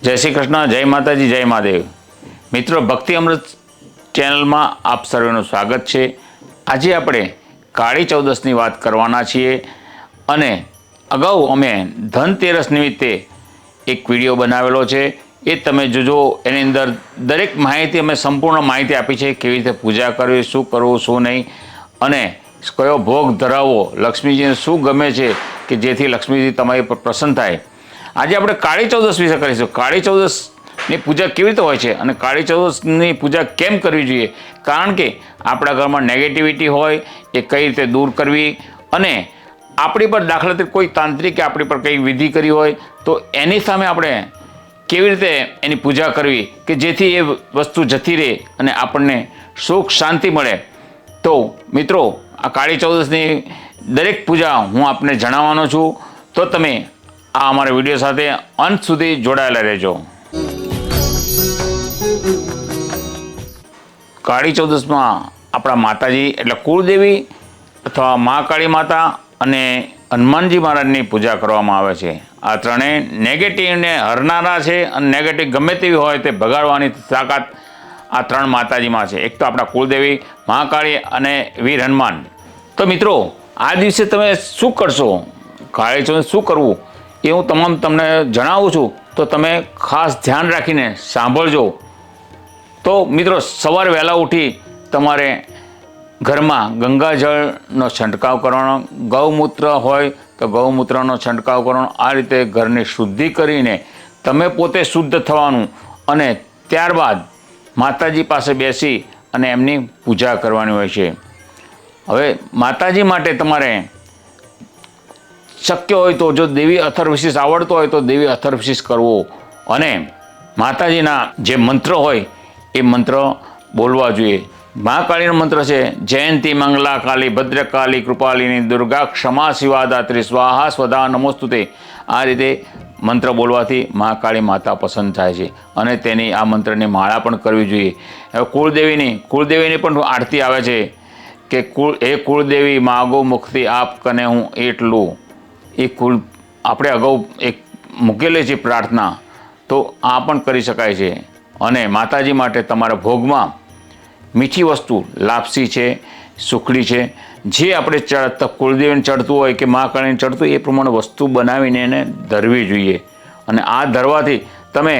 જય શ્રી કૃષ્ણ, જય માતાજી, જય મહાદેવ. મિત્રો, ભક્તિ અમૃત ચેનલમાં આપ સર્વેનું સ્વાગત છે. આજે આપણે કાળી ચૌદસની વાત કરવાના છીએ અને અગાઉ અમે ધનતેરસ નિમિત્તે એક વિડીયો બનાવેલો છે. એ તમે જોજો. એની અંદર દરેક માહિતી અમે સંપૂર્ણ માહિતી આપી છે. કેવી રીતે પૂજા કરવી, શું કરવું, શું નહીં, અને કયો ભોગ ધરાવવો, લક્ષ્મીજીને શું ગમે છે કે જેથી લક્ષ્મીજી તમારી પર પ્રસન્ન થાય. આજે આપણે કાળી ચૌદસ વિશે કરીશું. કાળી ચૌદસની પૂજા કેવી રીતે હોય છે અને કાળી ચૌદસની પૂજા કેમ કરવી જોઈએ, કારણ કે આપણા ઘરમાં નેગેટિવિટી હોય એ કઈ રીતે દૂર કરવી, અને આપણી પર દાખલા તરીકે કોઈ તાંત્રિકે આપણી પર કંઈ વિધિ કરી હોય તો એની સામે આપણે કેવી રીતે એની પૂજા કરવી કે જેથી એ વસ્તુ જતી રહે અને આપણને સુખ શાંતિ મળે. તો મિત્રો, આ કાળી ચૌદસની દરેક પૂજા હું આપને જણાવવાનો છું. તો તમે આ અમારા વિડીયો સાથે અંત સુધી જોડાયેલા રહેજો. કાળી ચૌદસમાં આપણા માતાજી એટલે કુળદેવી અથવા મહાકાળી માતા અને હનુમાનજી મહારાજની પૂજા કરવામાં આવે છે. આ ત્રણેય નેગેટિવને હરનારા છે અને નેગેટિવ ગમે તેવી હોય તે ભગાડવાની તાકાત આ ત્રણ માતાજીમાં છે. એક તો આપણા કુળદેવી, મહાકાળી અને વીર હનુમાન. તો મિત્રો, આ દિવસે તમે શું કરશો, કાળી ચૌદસ શું કરવું એ હું તમને જણાવું છું. તો તમે ખાસ ધ્યાન રાખીને સાંભળજો. તો મિત્રો, સવારે વહેલા ઉઠી તમારે ઘરમાં ગંગાજળનો છંટકાવ કરવાનો, ગૌમૂત્ર હોય તો ગૌમૂત્રનો છંટકાવ કરવાનો. આ રીતે ઘરની શુદ્ધિ કરીને તમે પોતે શુદ્ધ થવાનું અને ત્યારબાદ માતાજી પાસે બેસી અને એમની પૂજા કરવાની હોય છે. હવે માતાજી માટે તમારે શક્ય હોય તો જો દેવી અથર્વશીષ આવડતો હોય તો દેવી અથર્વશીષ કરવો, અને માતાજીના જે મંત્ર હોય એ મંત્ર બોલવા જોઈએ. મહાકાળીનો મંત્ર છે જયંતી મંગલા કાલી ભદ્રકાલી કૃપાલિની દુર્ગા ક્ષમા શિવા દાત્રી સ્વાહા સ્વધા નમોસ્તુતે. આ રીતે મંત્ર બોલવાથી મહાકાળી માતા પસંદ થાય છે અને તેની આ મંત્રની માળા પણ કરવી જોઈએ. હવે કુળદેવીની પણ આરતી આવે છે કે હે કુળદેવી માગો મુક્તિ આપ કને હું એટલું. એ આપણે અગાઉ એક મૂકેલી છે પ્રાર્થના, તો આ પણ કરી શકાય છે. અને માતાજી માટે તમારા ભોગમાં મીઠી વસ્તુ લાપસી છે, સુખડી છે, જે આપણે કુળદેવીને ચડતું હોય કે મહાકાળીને ચડતું એ પ્રમાણે વસ્તુ બનાવીને એને ધરવી જોઈએ. અને આ ધરવાથી તમે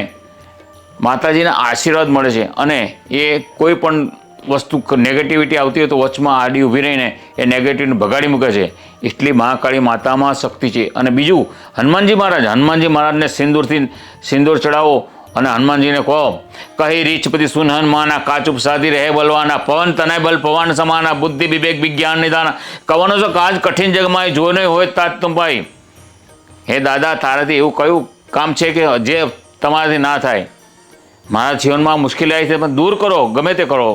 માતાજીના આશીર્વાદ મળે છે અને એ કોઈ પણ વસ્તુ નેગેટિવિટી આવતી હોય તો વચમાં આડી ઊભી રહીને એ નેગેટિવને ભગાડી મૂકે છે. એટલી મહાકાળી માતામાં શક્તિ છે. અને બીજું, હનુમાનજી મહારાજને સિંદૂર ચડાવો અને હનુમાનજીને કહો કહી રીછપતિ સુન હનુમાના કાચુપ સાધી રહે બલવાના પવન તનય બલ પવન સમાના બુદ્ધિ વિવેક વિજ્ઞાન નિદાન કવનો છો કાજ કઠિન જગમાં જો નહીં હોય તાત તું ભાઈ. હે દાદા, તારાથી એવું કયું કામ છે કે જે તમારાથી ના થાય? મારા જીવનમાં મુશ્કેલી આવી છે પણ દૂર કરો, ગમે તે કરો,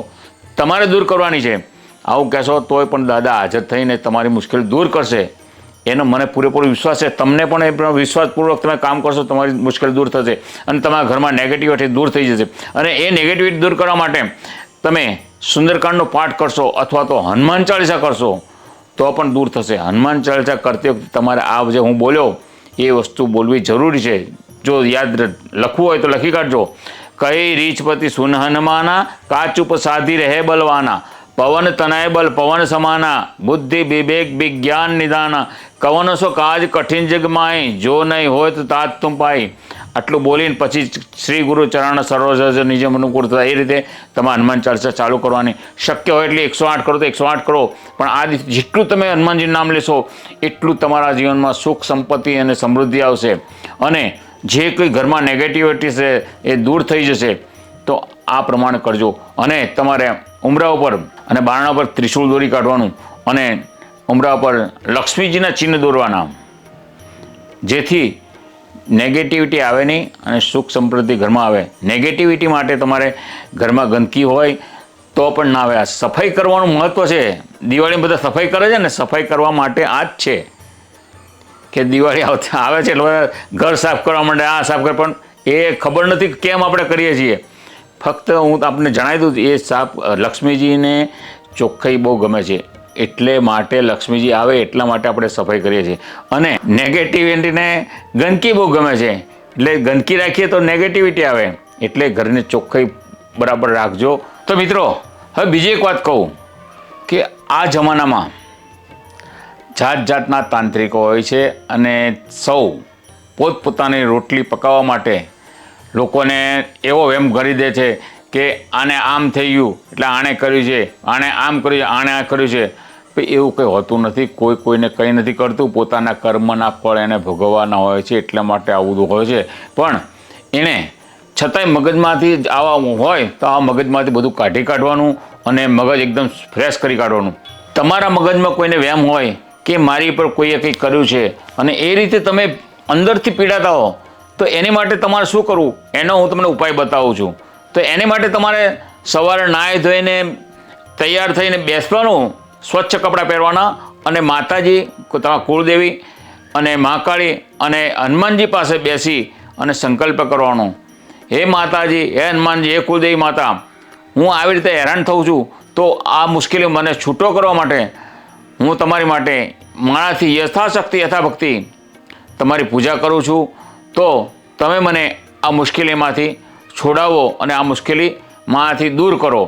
તમારે દૂર કરવાની છે. આવું કહેશો તોય પણ દાદા હાજર થઈને તમારી મુશ્કેલી દૂર કરશે. એનો મને પૂરેપૂરો વિશ્વાસ છે. તમને પણ એ વિશ્વાસપૂર્વક તમે કામ કરશો, તમારી મુશ્કેલી દૂર થશે અને તમારા ઘરમાં નેગેટિવિટી દૂર થઈ જશે. અને એ નેગેટિવિટી દૂર કરવા માટે તમે સુંદરકાંડનો પાઠ કરશો અથવા તો હનુમાન ચાલીસા કરશો તો પણ દૂર થશે. હનુમાન ચાલીસા કરતી વખતે તમારે આ જે હું બોલ્યો એ વસ્તુ બોલવી જરૂરી છે. જો યાદ લખવું હોય તો લખી કાઢજો. કઈ રીછપતિ સુન હનુમાના કાચુપ સાધી રહે બલવાના પવન તનય બલ પવન સમાના બુદ્ધિ વિવેક વિજ્ઞાન નિદાના કવનો સો કાજ કઠિન જગમાય જો નહીં હોય તો તાત તું પાય. આટલું બોલીને પછી શ્રી ગુરુ ચરણ સરોજ નિજમ અનુકૂળ થતા એ રીતે તમારે હનુમાન ચાલીસા ચાલુ કરવાની. શક્ય હોય એટલે 108 કરો તો 108 કરો, પણ આ જેટલું તમે હનુમાનજીનું નામ લેશો એટલું તમારા જીવનમાં સુખ સંપત્તિ અને સમૃદ્ધિ આવશે અને જે કોઈ ઘરમાં નેગેટિવિટી છે એ દૂર થઈ જશે. તો આ પ્રમાણે કરજો. અને તમારે ઉમરા ઉપર અને બારણા ઉપર ત્રિશૂળ દોરી કાઢવાનું અને ઉમરા ઉપર લક્ષ્મીજીના ચિહ્ન દોરવાના, જેથી નેગેટિવિટી આવે નહીં અને સુખ સમૃદ્ધિ ઘરમાં આવે. નેગેટિવિટી માટે તમારે ઘરમાં ગંદકી હોય તો પણ ના આવે. આ સફાઈ કરવાનું મહત્ત્વ છે. દિવાળીમાં બધા સફાઈ કરે છે ને, સફાઈ કરવા માટે આ જ છે કે દિવાળી આવે છે એટલે ઘર સાફ કરવા માટે આ સાફ કરે, પણ એ ખબર નથી કેમ આપણે કરીએ છીએ. ફક્ત હું આપને જણાવી દઉં, એ સાફ લક્ષ્મીજીને ચોખ્ખાઈ બહુ ગમે છે એટલે માટે લક્ષ્મીજી આવે એટલા માટે આપણે સફાઈ કરીએ છીએ. અને નેગેટિવિટીને ગંદકી બહુ ગમે છે એટલે ગંદકી રાખીએ તો નેગેટિવિટી આવે, એટલે ઘરની ચોખ્ખાઈ બરાબર રાખજો. તો મિત્રો, હવે બીજી એક વાત કહું કે આ જમાનામાં જાત જાતના તાંત્રિકો હોય છે અને સૌ પોતપોતાની રોટલી પકાવવા માટે લોકોને એવો વહેમ કરી દે છે કે આને આમ થઈ ગયું એટલે આણે કર્યું છે, આણે આમ કર્યું છે, આણે આ કર્યું છે. ભાઈ એવું કંઈ હોતું નથી. કોઈ કોઈને કંઈ નથી કરતું. પોતાના કર્મના ફળ એને ભોગવવાના હોય છે, એટલા માટે આવું બધું હોય છે. પણ એણે છતાંય મગજમાંથી આવા હોય તો આ મગજમાંથી બધું કાઢી કાઢવાનું અને મગજ એકદમ ફ્રેશ કરી કાઢવાનું. તમારા મગજમાં કોઈને વહેમ હોય કે મારી પર કોઈએ કંઈ કર્યું છે અને એ રીતે તમે અંદરથી પીડાતા હો, તો એની માટે તમારે શું કરવું એનો હું તમને ઉપાય બતાવું છું. તો એની માટે તમારે સવારે નાહી ધોઈને તૈયાર થઈને બેસવાનું, સ્વચ્છ કપડાં પહેરવાના અને માતાજી, તમારા કુળદેવી અને મહાકાળી અને હનુમાનજી પાસે બેસી અને સંકલ્પ કરવાનો, હે માતાજી, હે હનુમાનજી, હે કુળદેવી માતા, હું આવી રીતે હેરાન થઉં છું, તો આ મુશ્કેલી મને છૂટો કરવા માટે હું તમારી માટે મારાથી યથાશક્તિ યથાભક્તિ તમારી પૂજા કરું છું. તો તમે મને આ મુશ્કેલીમાંથી છોડાવો અને આ મુશ્કેલી મારાથી દૂર કરો.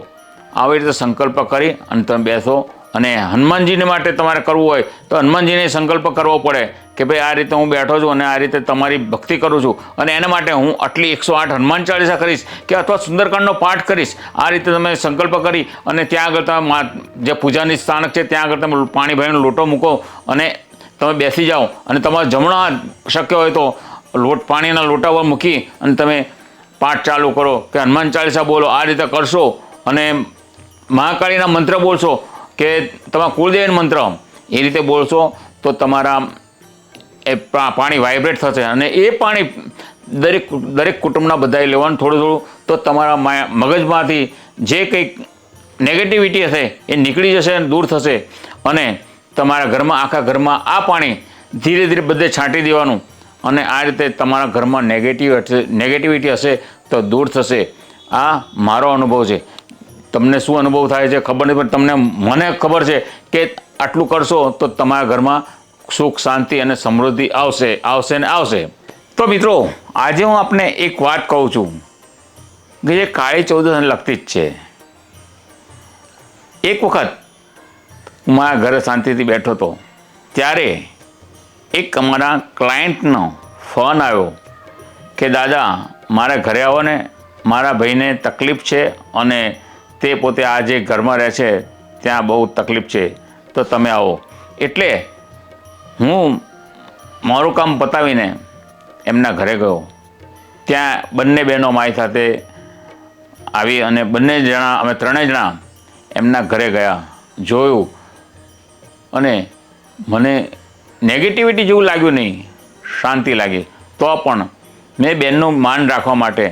આવી રીતે સંકલ્પ કરી અને તમે બેસો. અને હનુમાનજીને માટે તમારે કરવું હોય તો હનુમાનજીને સંકલ્પ કરવો પડે કે ભાઈ આ રીતે હું બેઠો છું અને આ રીતે તમારી ભક્તિ કરું છું અને એના માટે હું આટલી 108 હનુમાન ચાલીસા કરીશ કે અથવા સુંદરકાંડનો પાઠ કરીશ. આ રીતે તમે સંકલ્પ કરી અને ત્યાં આગળ તમે જે પૂજાની સ્થાનક છે ત્યાં આગળ તમે પાણી ભરીને લોટો મૂકો અને તમે બેસી જાઓ અને તમારા જમણો હાથ શક્ય હોય તો પાણીના લોટા પર મૂકી અને તમે પાઠ ચાલુ કરો કે હનુમાન ચાલીસા બોલો. આ રીતે કરશો અને મહાકાળીના મંત્ર બોલશો કે તમારા કુળદેવીનો મંત્ર એ રીતે બોલશો તો તમારા એ પાણી વાઇબ્રેટ થશે અને એ પાણી દરેક કુટુંબના બધાએ લેવાનું થોડું થોડું. તો તમારા મગજમાંથી જે કંઈક નેગેટિવિટી હશે એ નીકળી જશે અને દૂર થશે અને તમારા ઘરમાં, આખા ઘરમાં આ પાણી ધીરે ધીરે બધે છાંટી દેવાનું અને આ રીતે તમારા ઘરમાં નેગેટિવિટી હશે તો દૂર થશે. આ મારો અનુભવ છે. તમને શું અનુભવ થાય છે ખબર નહીં, પણ મને ખબર છે કે આટલું કરશો તો તમારા ઘરમાં સુખ, શાંતિ અને સમૃદ્ધિ આવશે ને આવશે. તો મિત્રો, આજે હું આપને એક વાત કહું છું કે જે કાળી ચૌદશને લગતી જ છે. એક વખત હું મારા ઘરે શાંતિથી બેઠો હતો ત્યારે એક અમારા ક્લાયન્ટનો ફોન આવ્યો કે દાદા મારા ઘરે આવો ને, મારા ભાઈને તકલીફ છે અને તે પોતે આ જે ઘરમાં રહે છે ત્યાં બહુ તકલીફ છે, તો તમે આવો. એટલે હું મારું કામ પતાવીને એમના ઘરે ગયો. ત્યાં બંને બહેનો મારી સાથે આવી અને અમે ત્રણેય જણા એમના ઘરે ગયા, જોયું અને મને નેગેટિવિટી જેવું લાગ્યું નહીં, શાંતિ લાગી. તો પણ મેં બહેનનું માન રાખવા માટે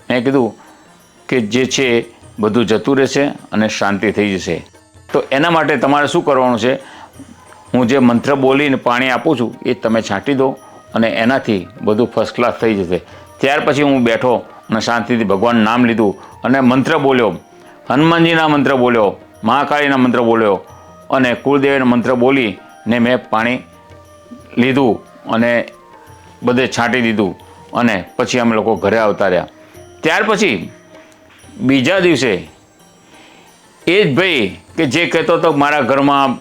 મેં કીધું કે જે છે બધું જતું રહેશે અને શાંતિ થઈ જશે. તો એના માટે તમારે શું કરવાનું છે, હું જે મંત્ર બોલીને પાણી આપું છું એ તમે છાંટી દો અને એનાથી બધું ફર્સ્ટ ક્લાસ થઈ જશે. ત્યાર પછી હું બેઠો અને શાંતિથી ભગવાનનું નામ લીધું અને મંત્ર બોલ્યો, હનુમાનજીના મંત્ર બોલ્યો, મહાકાળીના મંત્ર બોલ્યો અને કુળદેવીના મંત્ર બોલીને મેં પાણી લીધું અને બધે છાંટી દીધું અને પછી અમે લોકો ઘરે આવતા રહ્યા. ત્યાર પછી બીજા દિવસે એ જ ભાઈ કે જે કહેતો હતો મારા ઘરમાં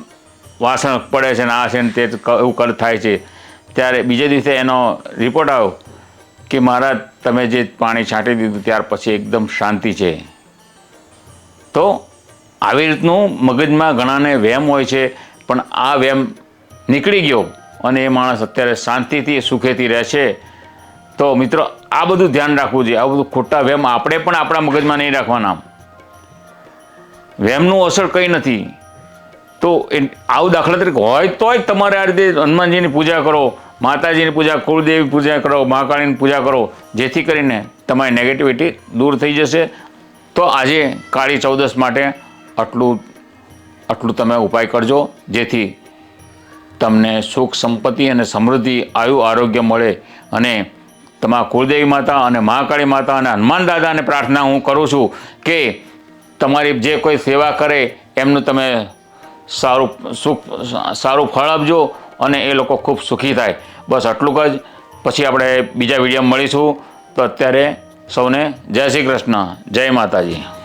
વાસણ પડે છે ને આ છે ને તે એવું થાય છે, ત્યારે બીજા દિવસે એનો રિપોર્ટ આવ્યો કે મારા તમે જે પાણી છાંટી દીધું ત્યાર પછી એકદમ શાંતિ છે. તો આવી રીતનું મગજમાં ઘણાને વહેમ હોય છે, પણ આ વહેમ નીકળી ગયો અને એ માણસ અત્યારે શાંતિથી સુખેથી રહે છે. તો મિત્રો, આ બધું ધ્યાન રાખવું જોઈએ. આ બધું ખોટા વહેમ આપણે પણ આપણા મગજમાં નહીં રાખવાના. વહેમનું અસર કંઈ નથી. તો આવું દાખલા તરીકે હોય તોય તમારે આ રીતે હનુમાનજીની પૂજા કરો, માતાજીની પૂજા, કુળદેવી પૂજા કરો, મહાકાળીની પૂજા કરો, જેથી કરીને તમારી નેગેટિવિટી દૂર થઈ જશે. તો આજે કાળી ચૌદશ માટે આટલું તમે ઉપાય કરજો, જેથી તમને સુખ, સંપત્તિ અને સમૃદ્ધિ, આયુ, આરોગ્ય મળે. અને તમારા કુળદેવી માતા અને મહાકાળી માતા અને હનુમાન દાદાને પ્રાર્થના હું કરું છું કે તમારી જે કોઈ સેવા કરે એમનું તમે સારું ફળ આપજો અને એ લોકો ખૂબ સુખી થાય. બસ આટલું જ. પછી આપણે બીજા વિડીયો મળીશું. તો અત્યારે સૌને જય શ્રી કૃષ્ણ, જય માતાજી.